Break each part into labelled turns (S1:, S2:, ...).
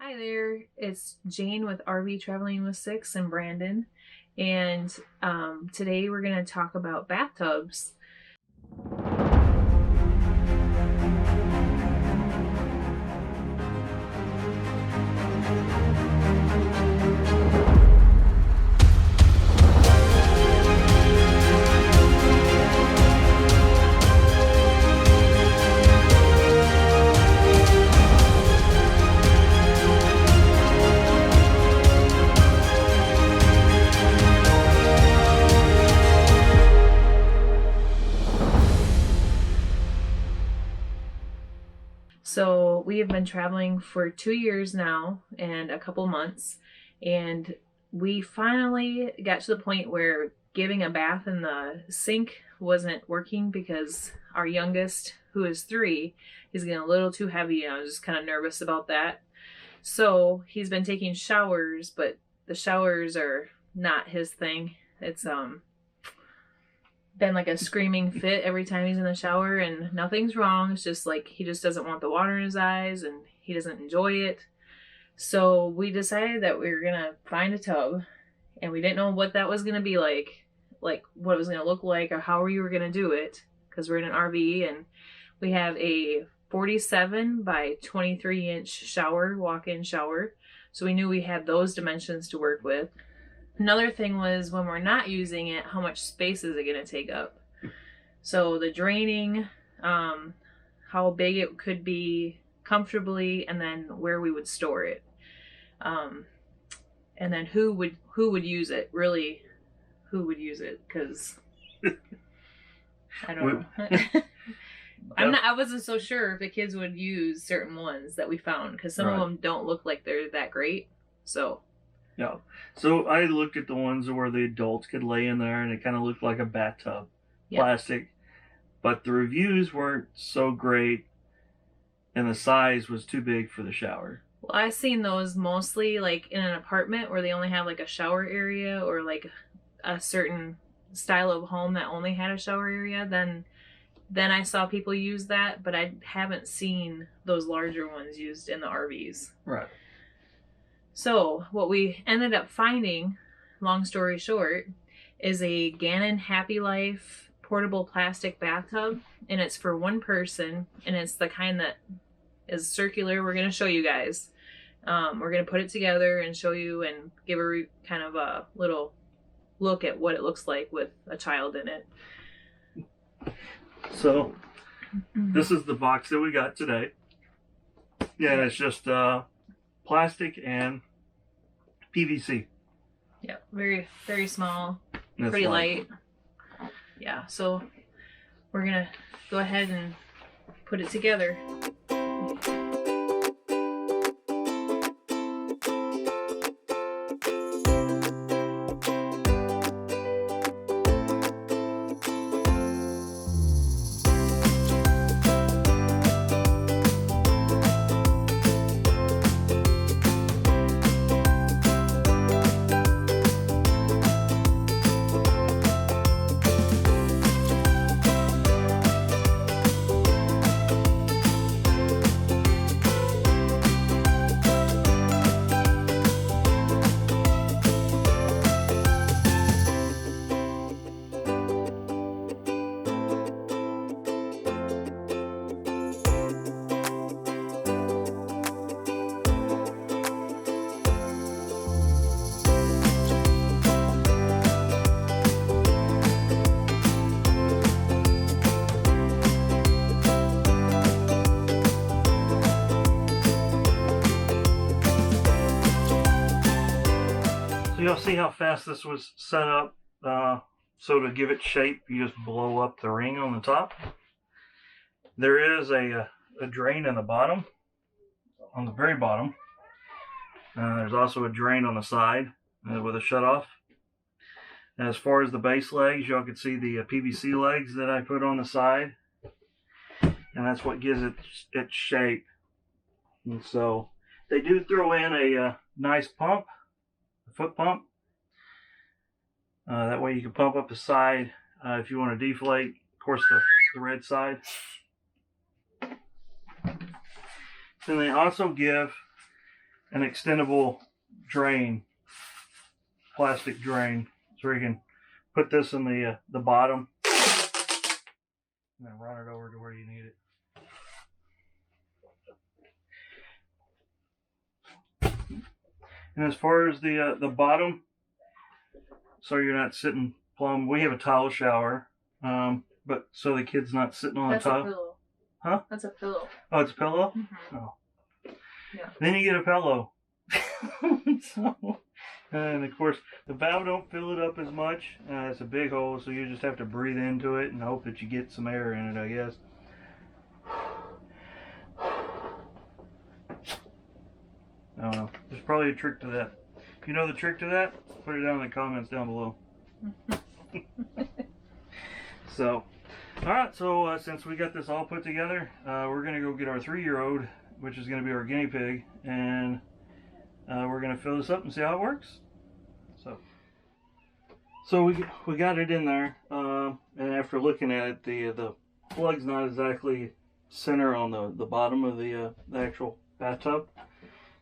S1: Hi there, it's Jane with RV Traveling with Six and Brandon, and today we're going to talk about bathtubs. So we have been traveling for 2 years now and a couple months, and we finally got to the point where giving a bath in the sink wasn't working because our youngest, who is 3, is getting a little too heavy, and I was just kind of nervous about that. So he's been taking showers, but the showers are not his thing. It's been like a screaming fit every time he's in the shower, and nothing's wrong. It's just like he just doesn't want the water in his eyes and he doesn't enjoy it. So we decided that we were gonna find a tub, and we didn't know what that was gonna be like what it was gonna look like or how we were gonna do it, because we're in an RV and we have a 47 by 23 inch shower, walk-in shower. So we knew we had those dimensions to work with. Another thing was, when we're not using it, how much space is it going to take up? So the draining, how big it could be comfortably, and then where we would store it. And then who would use it? Really, who would use it? Because I don't know. I wasn't so sure if the kids would use certain ones that we found, because some of them don't look like they're that great. So.
S2: Yeah. So I looked at the ones where the adults could lay in there and it kind of looked like a bathtub, plastic. But the reviews weren't so great and the size was too big for the shower.
S1: Well, I've seen those mostly like in an apartment where they only have like a shower area, or like a certain style of home that only had a shower area. Then I saw people use that, but I haven't seen those larger ones used in the RVs.
S2: Right.
S1: So what we ended up finding, long story short, is a Gannon Happy Life portable plastic bathtub, and it's for one person, and it's the kind that is circular. We're going to show you guys. We're going to put it together and show you and give a kind of a little look at what it looks like with a child in it.
S2: So this is the box that we got today. Yeah, and it's just plastic and PVC.
S1: Yeah, very, very small, pretty light. Yeah, so we're going to go ahead and put it together.
S2: So you'll see how fast this was set up. So to give it shape, you just blow up the ring on the top. There is a drain in the bottom, on the very bottom. There's also a drain on the side with a shutoff. As far as the base legs, y'all can see the PVC legs that I put on the side. And that's what gives it its shape. And so they do throw in a nice pump, a foot pump. That way you can pump up the side if you want to deflate, of course, the red side. Then they also give an extendable drain, plastic drain, so you can put this in the bottom and then run it over to where you need it. And as far as the bottom, so you're not sitting plumb. We have a tile shower, but so the kid's not sitting on
S1: That's
S2: the
S1: a
S2: tile.
S1: pillow.
S2: Huh?
S1: That's a pillow.
S2: Oh, it's a pillow.
S1: Mm-hmm.
S2: Oh,
S1: yeah.
S2: Then you get a pillow. So, and of course, the valve don't fill it up as much. It's a big hole, so you just have to breathe into it and hope that you get some air in it, I guess. I don't know. There's probably a trick to that. If you know the trick to that, put it down in the comments down below. So, alright, so since we got this all put together, we're going to go get our 3-year-old, which is going to be our guinea pig, and we're going to fill this up and see how it works. So we got it in there, and after looking at it, the plug's not exactly center on the bottom of the actual bathtub.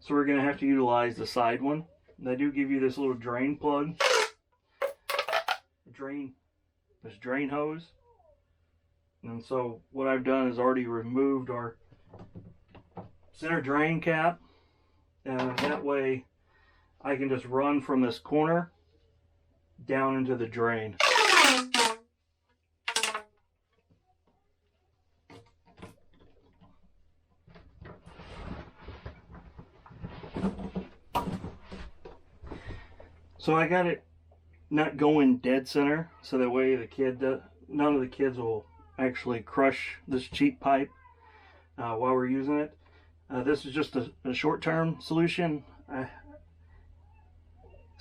S2: So we're going to have to utilize the side one. They do give you this little drain plug. This drain hose. And so what I've done is already removed our center drain cap. And that way I can just run from this corner down into the drain. So I got it not going dead center, so that way none of the kids will actually crush this cheap pipe while we're using it. This is just a short-term solution. As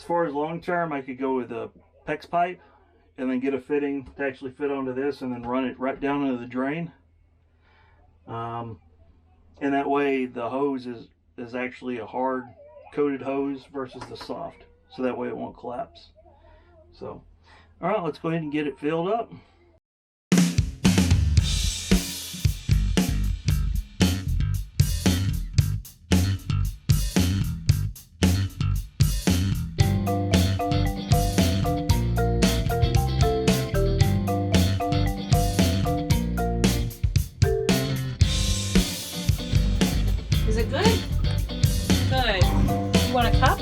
S2: far as long-term, I could go with a PEX pipe and then get a fitting to actually fit onto this and then run it right down into the drain. And that way the hose is actually a hard coated hose versus the soft. So that way it won't collapse. So, all right, let's go ahead and get it filled up.
S1: Is it good? Good. You want a cup?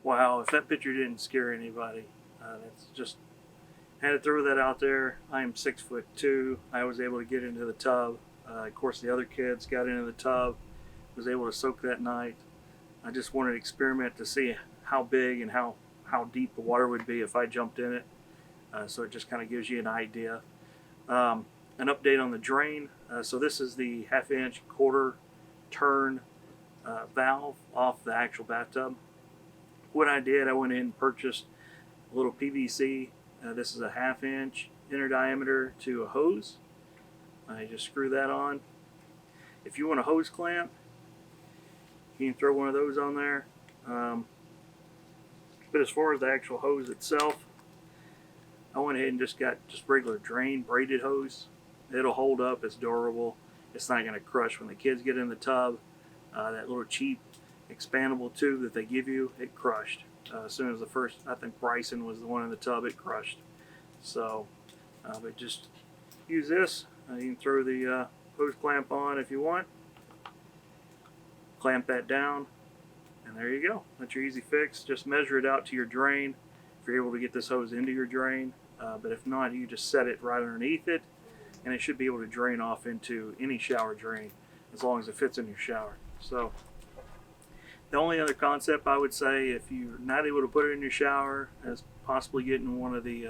S2: Wow, if that picture didn't scare anybody, that's just, had to throw that out there. I am 6'2". I was able to get into the tub. Of course, the other kids got into the tub, was able to soak that night. I just wanted to experiment to see how big and how deep the water would be if I jumped in it. So it just kind of gives you an idea. An update on the drain. So this is the 1/2-inch quarter turn valve off the actual bathtub. What I did, I went in and purchased a little PVC. This is a 1/2-inch inner diameter to a hose. I just screw that on. If you want a hose clamp, you can throw one of those on there. But as far as the actual hose itself, I went ahead and just got regular drain braided hose. It'll hold up, it's durable, it's not going to crush when the kids get in the tub. That little cheap expandable tube that they give you, it crushed. As soon as the first, I think Bryson was the one in the tub, it crushed. So, but just use this. You can throw the hose clamp on if you want. Clamp that down, and there you go. That's your easy fix. Just measure it out to your drain if you're able to get this hose into your drain. But if not, you just set it right underneath it, and it should be able to drain off into any shower drain as long as it fits in your shower. So the only other concept I would say, if you're not able to put it in your shower, is possibly getting one of the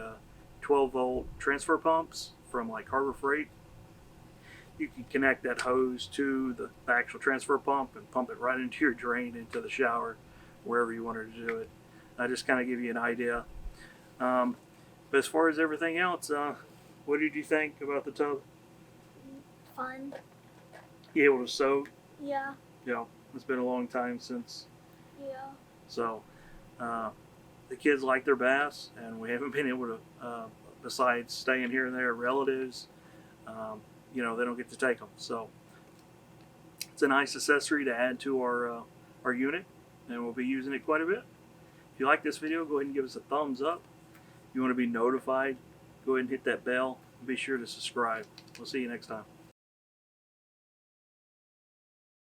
S2: 12-volt transfer pumps from like Harbor Freight. You can connect that hose to the actual transfer pump and pump it right into your drain, into the shower, wherever you wanted to do it. I just kind of give you an idea. But as far as everything else, what did you think about the tub?
S3: Fun.
S2: You able to soak?
S3: Yeah.
S2: Yeah. It's been a long time since.
S3: Yeah.
S2: So the kids like their bass, and we haven't been able to, besides staying here and there at relatives, they don't get to take them. So it's a nice accessory to add to our unit, and we'll be using it quite a bit. If you like this video, go ahead and give us a thumbs up. If you want to be notified, go ahead and hit that bell. Be sure to subscribe. We'll see you next time.